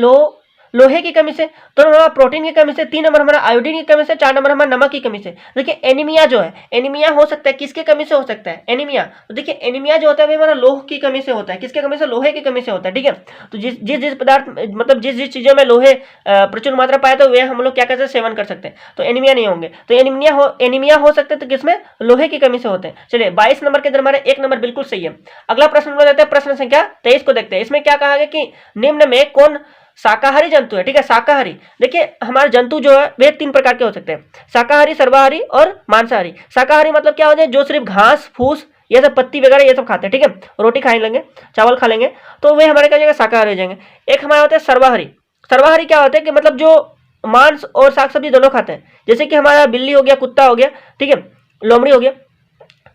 लोहे की कमी से, 2 नंबर हमारा प्रोटीन की कमी से, 3 नंबर हमारा आयोडीन की कमी से, 4 नंबर हमारा नमक की कमी से। देखिए एनीमिया जो है, एनीमिया हो सकता है किसके कमी से हो सकता है, एनीमिया। तो देखिए एनीमिया जो होता है हमारा लोह की कमी से होता है, किसके कमी से, लोहे की कमी से होता है, ठीक है। तो जिस पदार्थ मतलब जिस चीजों में लोहे प्रचुर मात्रा पाए तो वे हम लोग क्या कर सकते हैं, सेवन कर सकते हैं, तो एनीमिया नहीं होंगे। तो एनीमिया हो सकते हैं तो किसमें, लोहे की कमी से होते हैं। चलिए 22 नंबर के अंदर हमारे 1 नंबर बिल्कुल सही है। अगला प्रश्न देते हैं, प्रश्न संख्या 23 को देखते हैं। इसमें क्या कहा गया कि निम्न में कौन शाकाहारी जंतु है, ठीक है, शाकाहारी। देखिए हमारे जंतु जो है वे 3 प्रकार के हो सकते हैं, शाकाहारी, सर्वाहारी और मांसाहारी। शाकाहारी मतलब क्या हो जाए, जो सिर्फ घास फूस ये सब पत्ती वगैरह ये सब खाते हैं, ठीक है, रोटी खा लेंगे, चावल खा लेंगे, तो वे हमारे क्या हो जाएगा, शाकाहारी हो जाएंगे। एक हमारे होते हैं सर्वाहारी। सर्वाहारी क्या होते हैं कि मतलब जो मांस और साग सब्जी दोनों खाते हैं, जैसे कि हमारा बिल्ली हो गया, कुत्ता हो गया, ठीक है, लोमड़ी हो गया,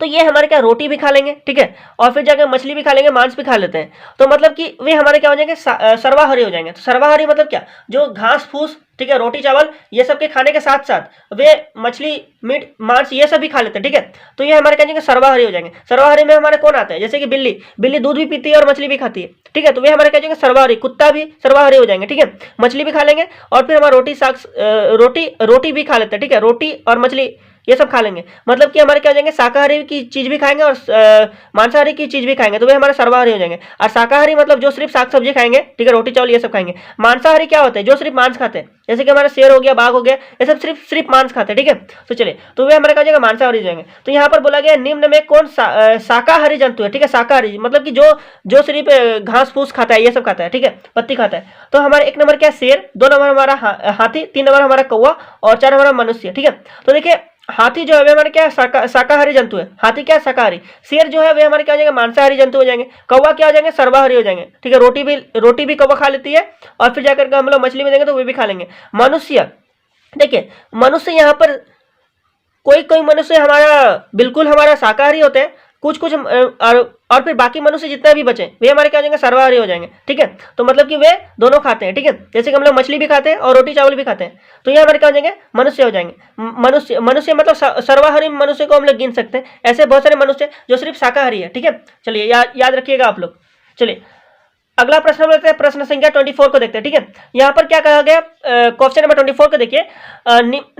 तो ये हमारे क्या रोटी भी खा लेंगे, ठीक है, और फिर जाकर मछली भी खा लेंगे, मांस भी खा लेते हैं। तो मतलब कि वे हमारे क्या हो जाएंगे, सर्वाहारी हो जाएंगे। तो सर्वाहारी मतलब क्या, जो घास फूस, ठीक है, रोटी चावल ये सब के खाने के साथ साथ वे मछली मीट मांस ये सब भी खा लेते हैं, ठीक है। तो ये हमारे क्या जाएंगे, सर्वाहारी हो जाएंगे। सर्वाहारी में हमारे कौन आता है, जैसे कि बिल्ली दूध भी पीती है और मछली भी खाती है, ठीक है, तो वे हमारे क्या जाएंगे, सर्वाहारी। कुत्ता भी सर्वाहारी हो जाएंगे, ठीक है, मछली भी खा लेंगे और फिर हमारा रोटी भी खा लेते हैं, ठीक है, रोटी और मछली ये सब खा लेंगे। मतलब कि हमारे क्या हो जाएंगे, शाकाहारी की चीज भी खाएंगे और मांसाहारी की चीज भी खाएंगे, तो वे हमारे सर्वाहारी हो जाएंगे। और शाकाहारी मतलब जो सिर्फ साग सब्जी खाएंगे, ठीक है, रोटी चावल ये सब खाएंगे। मांसाहारी क्या होते हैं, जो सिर्फ मांस खाते हैं, जैसे कि हमारा शेर हो गया, बाघ हो गया, ये सब सिर्फ मांस खाते हैं, ठीक है। तो चलिए, तो वे हमारे क्या हो जाएगा, मांसाहारी हो जाएंगे। तो यहाँ पर बोला गया निम्न में कौन शाकाहारी जंतु है, ठीक है, शाकाहारी मतलब कि जो सिर्फ घास फूस खाता है, ये सब खाता है, ठीक है, पत्ती खाता है। तो हमारे 1 नंबर क्या, शेर, 2 नंबर हमारा हाथी, 3 नंबर हमारा कौवा और 4 हमारा मनुष्य, ठीक है। तो देखिए हाथी जो है वे हमारे क्या शाकाहारी जंतु है, हाथी क्या शाकाहारी। शेर जो है वे हमारे क्या हो जाएंगे, मांसाहारी जंतु हो जाएंगे। कौवा क्या हो जाएंगे, सर्वाहारी हो जाएंगे, ठीक है, रोटी भी कौवा खा लेती है और फिर जाकर के हम लोग मछली में देंगे तो वे भी खा लेंगे। मनुष्य, देखिए मनुष्य यहाँ पर कोई मनुष्य हमारा बिल्कुल हमारा शाकाहारी होते हैं, कुछ और फिर बाकी मनुष्य जितने भी बचे वे हमारे क्या हो जाएंगे, सर्वाहारी हो जाएंगे, ठीक है। तो मतलब कि वे दोनों खाते हैं, ठीक है, जैसे कि हम लोग मछली भी खाते हैं और रोटी चावल भी खाते हैं, तो ये हमारे क्या हो जाएंगे, मनुष्य हो जाएंगे। मनुष्य मतलब सर्वाहारी मनुष्य को हम लोग गिन सकते हैं। ऐसे बहुत सारे मनुष्य जो सिर्फ शाकाहारी है, ठीक है। चलिए याद रखिएगा आप लोग। चलिए अगला प्रश्न लेते हैं, प्रश्न संख्या 24 को देखते हैं, ठीक है। यहाँ पर क्या कहा गया, क्वेश्चन नंबर 24 को देखिए,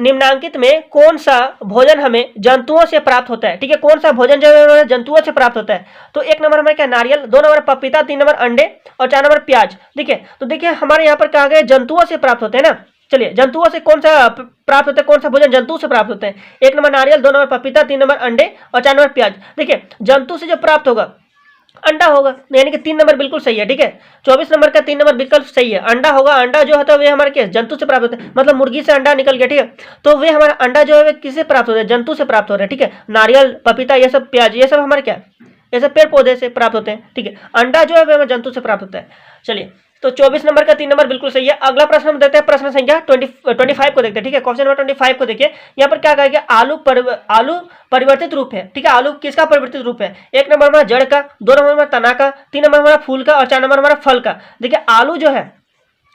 निम्नांकित में कौन सा भोजन हमें जंतुओं से प्राप्त होता है, ठीक है, कौन सा भोजन जो है जंतुओं से प्राप्त होता है। तो 1 नंबर हमें क्या, नारियल, 2 नंबर पपीता, 3 नंबर अंडे और 4 नंबर प्याज। देखिए तो देखिए हमारे यहाँ पर कहा गया जंतुओं से प्राप्त होते हैं ना। चलिए जंतुओं से कौन सा प्राप्त होता है, कौन सा भोजन जंतु से प्राप्त होते हैं। 1 नंबर नारियल, 2 नंबर पपीता, 3 नंबर अंडे और 4 नंबर प्याज। देखिए जंतु से जो प्राप्त होगा अंडा होगा, यानी कि 3 नंबर बिल्कुल सही है, ठीक है। 24 नंबर का 3 नंबर विकल्प सही है, अंडा होगा। अंडा जो होता है वे हमारे क्या, जंतु से प्राप्त होते हैं, मतलब मुर्गी से अंडा निकल गया, ठीक है। तो वे हमारा अंडा जो है किससे प्राप्त होता है, जंतु से प्राप्त हो रहा है, ठीक है। नारियल, पपीता ये सब, प्याज ये सब हमारे क्या, ये सब पेड़ पौधे से प्राप्त होते हैं, ठीक है। अंडा जो है वह जंतु से प्राप्त होता है। चलिए तो 24 नंबर का 3 नंबर बिल्कुल सही है। अगला प्रश्न हम देते हैं, प्रश्न संख्या 25 को देखते हैं, ठीक है। क्वेश्चन नंबर 25 को देखिए, यहाँ पर क्या कहा गया, आलू परिवर्तित रूप है, ठीक है। आलू किसका परिवर्तित रूप है, 1 नंबर हमारा जड़ का, 2 नंबर हमारा तना का, 3 नंबर हमारा फूल का और 4 नंबर हमारा फल का। देखिए आलू जो है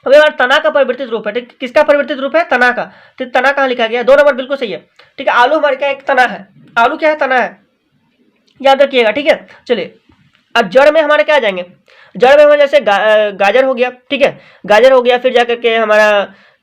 वह हमारा तना का परिवर्तित रूप है, ठीक, किसका परिवर्तित रूप है, तना का। तो तना कहाँ लिखा गया, 2 नंबर बिल्कुल सही है, ठीक है। आलू हमारे क्या, एक तना है, आलू क्या है, तना है, याद रखिएगा, ठीक है। चलिए अब जड़ में हमारे क्या आ जाएंगे, जड़ में हमारे जैसे गाजर हो गया, ठीक है, गाजर हो गया, फिर जाकर के हमारा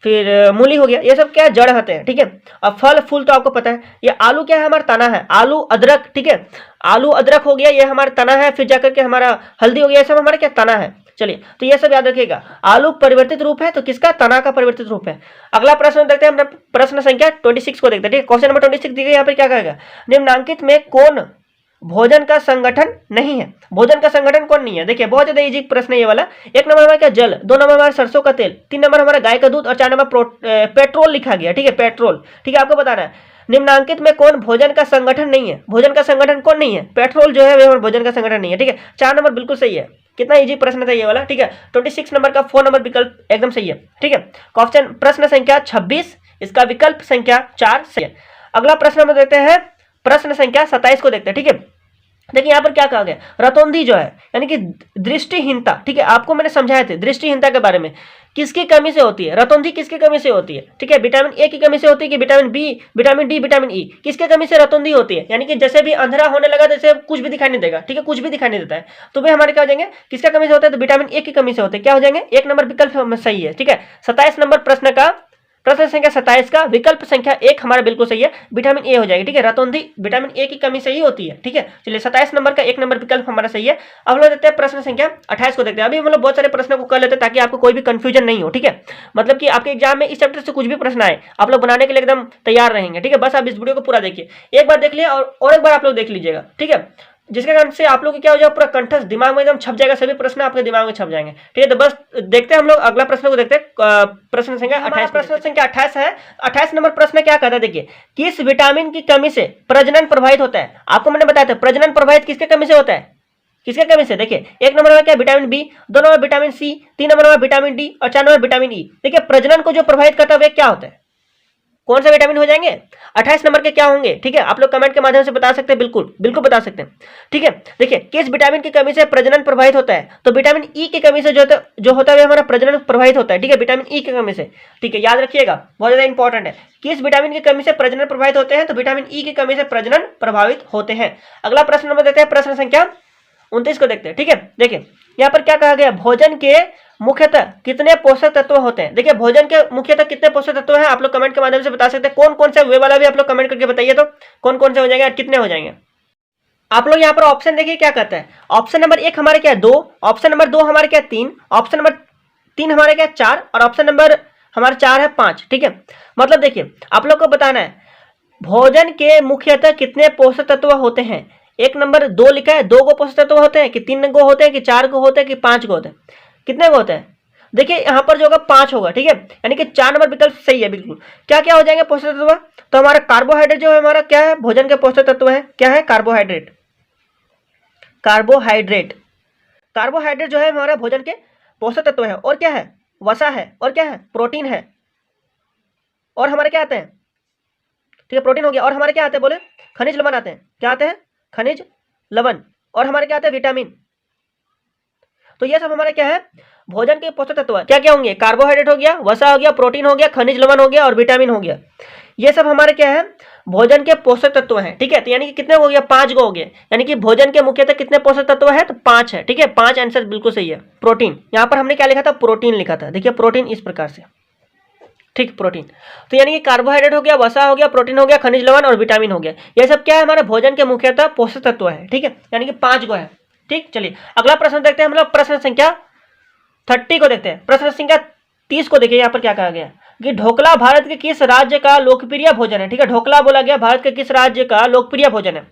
फिर मूली हो गया, ये सब क्या है, जड़ होते हैं, ठीक है। अब फल फूल तो आपको पता है। ये आलू क्या है, हमारा तना है, आलू अदरक, ठीक है, आलू अदरक हो गया, ये हमारा तना है। फिर जाकर के हमारा हल्दी हो गया, ये सब हमारा क्या, तना है। चलिए, तो ये सब याद रखिएगा। आलू परिवर्तित रूप है, तो किसका, तना का परिवर्तित रूप है। अगला प्रश्न देखते हैं, प्रश्न संख्या 26 को देखते हैं, ठीक है। क्वेश्चन नंबर 26 देखिए, यहाँ पर क्या कहेगा, निम्नांकित में कौन भोजन का संगठन नहीं है। भोजन का संगठन कौन नहीं है, देखिए बहुत ज्यादा इजी प्रश्न है ये वाला। एक नंबर हमारा क्या, जल, 2 नंबर हमारा सरसों का तेल, 3 नंबर हमारा गाय का दूध और 4 नंबर पेट्रोल लिखा गया, ठीक है, पेट्रोल, ठीक है। आपको बताना है निम्नांकित में कौन भोजन का संगठन नहीं है। भोजन का संगठन कौन नहीं है, पेट्रोल जो है वह भोजन का संगठन नहीं है, ठीक है। 4 नंबर बिल्कुल सही है। कितना इजी प्रश्न था ये वाला, ठीक है। 26 नंबर का 4 नंबर विकल्प एकदम सही है, ठीक है। क्वेश्चन प्रश्न संख्या 26, इसका विकल्प संख्या 4 सही है। अगला प्रश्न हम देखते हैं, प्रश्न संख्या 27 को देखते हैं, ठीक है। देखिए यहाँ पर क्या कहा गया, रतौंधी जो है यानी कि दृष्टिहीनता, ठीक है, आपको मैंने समझाया थे दृष्टिहीनता के बारे में, किसकी कमी से होती है, रतौंधी किसकी कमी से होती है, ठीक है। विटामिन ए की कमी से होती है कि vitamin B, vitamin D, vitamin E, किसके कमी से रतौंधी होती है, यानी कि जैसे भी अंधेरा होने लगा जैसे कुछ भी दिखाई नहीं देगा, ठीक है, कुछ भी दिखाई नहीं देता है, तो वे हमारे क्या हो जाएंगे, किसका कमी से होता है, तो विटामिन ए की कमी से होते हैं, क्या हो जाएंगे, 1 नंबर विकल्प सही है, ठीक है। 27 नंबर प्रश्न का, प्रश्न संख्या 27 का विकल्प संख्या 1 हमारा बिल्कुल सही है, विटामिन ए हो जाएगी, ठीक है। रतौंधी विटामिन ए की कमी से ही होती है, ठीक है। चलिए 27 नंबर का 1 नंबर विकल्प हमारा सही है। अब हम लोग देखते हैं प्रश्न संख्या 28 को देखते हैं। अभी हम लोग बहुत सारे प्रश्नों को कर लेते हैं ताकि आपको कोई भी कंफ्यूजन नहीं हो, ठीक है। मतलब कि आपके एग्जाम में इस चैप्टर से कुछ भी प्रश्न आए आप लोग बनाने के लिए एकदम तैयार रहेंगे, ठीक है। बस आप इस वीडियो को पूरा देखिए, एक बार देख लिया और एक बार आप लोग देख लीजिएगा, ठीक है, जिसके कारण से आप लोग क्या हो जाएगा, पूरा कंठस्थ दिमाग में एकदम छप जाएगा, सभी प्रश्न आपके दिमाग में छप जाएंगे, ठीक है। तो बस देखते हैं हम लोग अगला प्रश्न को देखते हैं, प्रश्न संख्या 28, प्रश्न संख्या 28 है। 28 नंबर प्रश्न क्या कहता है, देखिए, किस विटामिन की कमी से प्रजनन प्रभावित होता है। आपको मैंने बताया था प्रजनन प्रभावित किसके कमी से होता है, किसके कमी से, देखिए 1 नंबर में क्या, vitamin B, 2 number vitamin C, 3 number में विटामिन डी और 4 नंबर विटामिन ई। देखिए प्रजनन को जो प्रभावित करता है वे क्या होता है, कौन सा विटामिन हो जाएंगे, 28 नंबर के क्या होंगे, ठीक है। आप लोग कमेंट के माध्यम से बता सकते हैं, बिल्कुल बिल्कुल बता सकते हैं, ठीक है। देखिए किस विटामिन की कमी से प्रजनन प्रभावित होता है, तो विटामिन ई की कमी से जो होता है हमारा प्रजनन प्रभावित होता है, ठीक है, विटामिन ई की कमी से, ठीक है, याद रखिएगा, बहुत ज्यादा इंपॉर्टेंट है। किस विटामिन की कमी से प्रजनन प्रभावित होते हैं, तो विटामिन ई की कमी से प्रजनन प्रभावित होते हैं। अगला प्रश्न नंबर देते हैं, प्रश्न संख्या 29 को देखते हैं, ठीक है। देखिए यहाँ पर क्या कहा गया, भोजन के मुख्यतः कितने पोषक तत्व होते हैं। देखिए भोजन के मुख्यतः कितने पोषक तत्व हैं, आप लोग कमेंट के माध्यम से बता सकते हैं। कौन कौन से वे वाला भी आप लोग कमेंट करके बताइए, तो कौन कौन से हो जाएंगे और कितने हो जाएंगे। आप लोग यहाँ पर ऑप्शन देखिए क्या कहता है, ऑप्शन नंबर 1 हमारे क्या 2, ऑप्शन नंबर 2 हमारे क्या 3, ऑप्शन नंबर 3 हमारे क्या 4 और ऑप्शन नंबर हमारे 4 है 5, ठीक है। मतलब देखिए आप लोग को बताना है भोजन के मुख्यतः कितने पोषक तत्व होते हैं। 1 नंबर 2 लिखा है, 2 को पोषक तत्व होते हैं कि 3 को होते हैं कि 4 को होते हैं कि 5 को होते हैं, कितने को होते हैं। देखिए यहाँ पर जो होगा 5 होगा, ठीक है, यानी कि 4 नंबर विकल्प सही है बिल्कुल। क्या क्या हो जाएंगे पोषक तत्व, तो हमारा कार्बोहाइड्रेट जो है हमारा क्या है, भोजन के पोषक तत्व है, क्या है, कार्बोहाइड्रेट, कार्बोहाइड्रेट, कार्बोहाइड्रेट जो है हमारा भोजन के पोषक तत्व है। और क्या है, वसा है, और क्या है, प्रोटीन है, और हमारे क्या आते हैं, ठीक है, प्रोटीन हो गया, और हमारे क्या आते हैं बोले, खनिज लवण आते हैं, क्या आते हैं, खनिज लवण, और हमारे क्या आते हैं, विटामिन। तो ये सब हमारे क्या है, भोजन के पोषक तत्व क्या क्या होंगे, कार्बोहाइड्रेट हो गया, वसा हो गया, प्रोटीन हो गया, खनिज लवण हो गया और विटामिन हो गया। ये सब हमारे क्या है, भोजन के पोषक तत्व हैं, ठीक है। तो यानी कि कितने हो गया, 5 को हो गया, यानी कि भोजन के मुख्यतः कितने पोषक तत्व है, तो 5 है, ठीक है। 5 आंसर बिल्कुल सही है। प्रोटीन, यहाँ पर हमने क्या लिखा था, प्रोटीन लिखा था, देखिए प्रोटीन इस प्रकार से, ठीक, प्रोटीन। तो यानी कि कार्बोहाइड्रेट हो गया, वसा हो गया, प्रोटीन हो गया, खनिज लवण और विटामिन हो गया। ये सब क्या है, हमारे भोजन के मुख्यतः पोषक तत्व है, ठीक है, यानी कि 5 को है, ठीक। चलिए अगला प्रश्न देखते हैं हम लोग, प्रश्न संख्या 30 को देखते हैं। प्रश्न संख्या 30 को देखिए, यहाँ पर क्या कहा गया कि ढोकला भारत के किस राज्य का लोकप्रिय भोजन है, ठीक है। ढोकला बोला गया भारत के किस राज्य का लोकप्रिय भोजन है।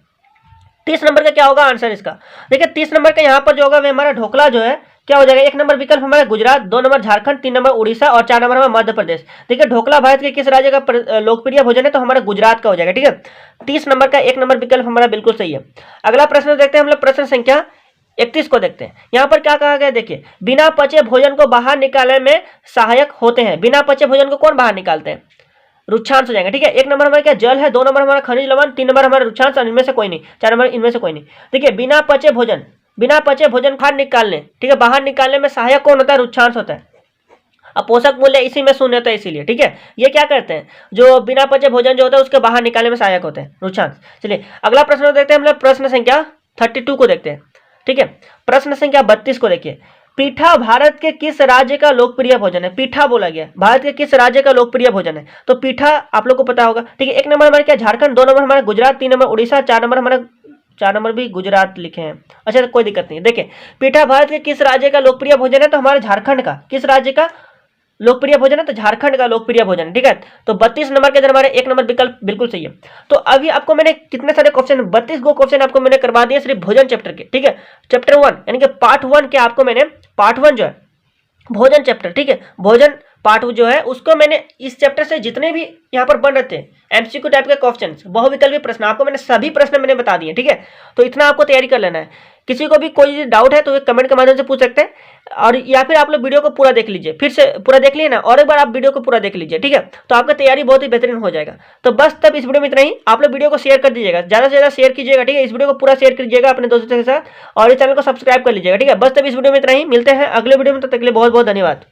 30 नंबर का क्या होगा आंसर इसका, देखिए 30 नंबर का यहाँ पर जो होगा वे हमारा ढोकला जो है क्या हो जाएगा, 1 नंबर विकल्प हमारा गुजरात, 2 नंबर झारखंड, 3 नंबर उड़ीसा और 4 नंबर हमारा मध्य प्रदेश। देखिए ढोकला भारत के किस राज्य का लोकप्रिय भोजन है, तो हमारा गुजरात का हो जाएगा, ठीक है। 30 नंबर का 1 नंबर विकल्प हमारा बिल्कुल सही है। अगला प्रश्न देखते हैं हम लोग, प्रश्न संख्या 31 को देखते हैं। यहाँ पर क्या कहा गया, देखिए बिना पचे भोजन को बाहर निकालने में सहायक होते हैं। बिना पचे भोजन को कौन बाहर निकालते हैं, रुक्षांश हो जाएगा, ठीक है। 1 नंबर हमारा क्या जल है, 2 नंबर हमारा खनिज लवण, 3 नंबर हमारा रुक्षांश और इनमें से कोई नहीं, 4 नंबर इनमें से कोई नहीं। देखिए बिना पचे भोजन बाहर निकालने, ठीक है, बाहर निकालने में सहायक कौन होता है, रुक्षांश होता है। अब पोषक मूल्य इसी में शून्य होता है, इसीलिए, ठीक है। ये क्या करते हैं, जो बिना पचे भोजन जो होता है उसके बाहर निकालने में सहायक होते हैं, रुक्षांश। चलिए अगला प्रश्न देखते हैं हम लोग, प्रश्न संख्या 32 को देखते हैं, ठीक है। प्रश्न संख्या 32 को देखिए, पीठा भारत के किस राज्य का लोकप्रिय भोजन है? पीठा बोला गया है, भारत के किस राज्य का लोकप्रिय भोजन है? तो पीठा आप लोग को पता होगा, ठीक है। 1 नंबर हमारा क्या झारखंड, 2 नंबर हमारा गुजरात, 3 नंबर उड़ीसा, 4 नंबर भी गुजरात लिखे हैं। अच्छा, तो कोई दिक्कत नहीं। देखिए, पीठा भारत के किस राज्य का लोकप्रिय भोजन है? तो हमारे झारखंड का। किस राज्य का लोकप्रिय भोजन है? तो झारखंड का लोकप्रिय भोजन है, ठीक है। तो 32 नंबर के अंदर हमारे 1 नंबर विकल्प बिल्कुल सही है। तो अभी आपको मैंने कितने सारे क्वेश्चन, 32 गो क्वेश्चन आपको मैंने करवा दिए सिर्फ भोजन चैप्टर के, ठीक है। चैप्टर 1 यानी कि पार्ट 1 के आपको मैंने, पार्ट 1 जो है भोजन चैप्टर, ठीक है, भोजन पार्ट जो है उसको मैंने, इस चैप्टर से जितने भी यहाँ पर बन रहे थे एमसीक्यू टाइप के क्वेश्चन, बहुविकल्पी प्रश्न, आपको मैंने सभी प्रश्न मैंने बता दिए, ठीक है। तो इतना आपको तैयारी कर लेना है। किसी को भी कोई डाउट है तो कमेंट के माध्यम से पूछ सकते हैं, और या फिर आप लोग वीडियो को पूरा देख लीजिए, फिर से पूरा देख लिए ना, और एक बार आप वीडियो को पूरा देख लीजिए, ठीक है। तो आपका तैयारी बहुत ही बेहतरीन हो जाएगा। तो बस तब इस वीडियो में इतना ही। आप लोग वीडियो को शेयर कर दीजिएगा, ज़्यादा से ज़्यादा शेयर कीजिएगा, ठीक है। इस वीडियो को पूरा शेयर कीजिएगा अपने दोस्तों के साथ, और इस चैनल को सब्सक्राइब कर लीजिएगा, ठीक है। बस तब इस वीडियो में इतना ही। मिलते हैं अगले वीडियो में, तब तक के लिए बहुत बहुत धन्यवाद।